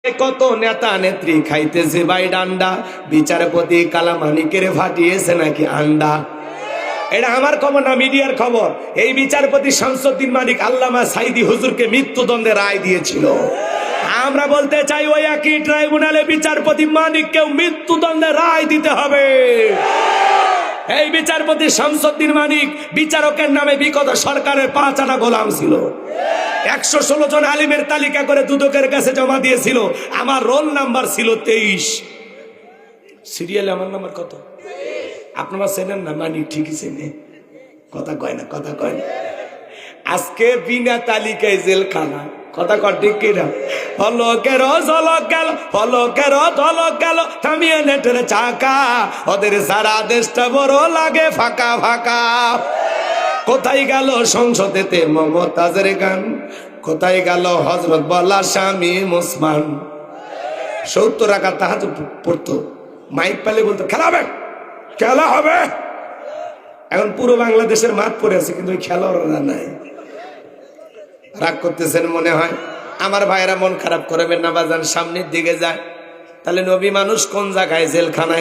কত নেতা নেত্রী খাইতেছে ভাই ডান্ডা, বিচারপতি কালামানিকের ফাটিয়েছে নাকি আন্ডা। এটা আমার খবর না, মিডিয়ার খবর। এই বিচারপতি শামসুদ্দিন মানিক আল্লামা সাইদি হুজুরকে মৃত্যুদণ্ডের রায় দিয়েছিল। আমরা বলতে চাই ওই একই ট্রাইব্যুনালে বিচারপতি মানিককেও মৃত্যুদণ্ডের রায় দিতে হবে। এই বিচারপতি শামসুদ্দিন মানিক বিচারকের নামে বিগত সরকারের 5 আনা গোলাম ছিল। 116 জন আলিমের তালিকা করে দুদকের কাছে জমা দিয়েছিল। আমার রোল নাম্বার ছিল 23। সিরিয়ালে আমার নাম্বার কত? আপনারা চেনেন না? মানিক ঠিকই চেনে, কথা কয় না, কথা কয় না। আজকে বিনা তালিকায় জেলখানা, কথা কর ঠিক কিনা? হলো কেরো ঝলক গেল, হলো কেরো ঝলক গেল, থামিয়ে নেটের চাকা, ওদের সারা দেশটা বড় লাগে ফাঁকা ফাঁকা। কোথায় গেল সংসদেতে মমতাজের গান, কোথায় গেল হজরত বলা স্বামী মুসমান? 70 রাকাত তাহাজ্জুদ পড়তো, মাইক পেলে বলতো খেলা হবে, খেলা হবে। এখন পুরো বাংলাদেশের মাঠ পড়ে আছে, কিন্তু ওই খেলোয়াড়রা নাই। রাগ করতেছেন মনে হয়? আমার ভাইয়েরা মন খারাপ করবেন না বাজান, সামনের দিকে যায়। তাহলে নবী মানুষ কোন জায়গায়? জেলখানায়।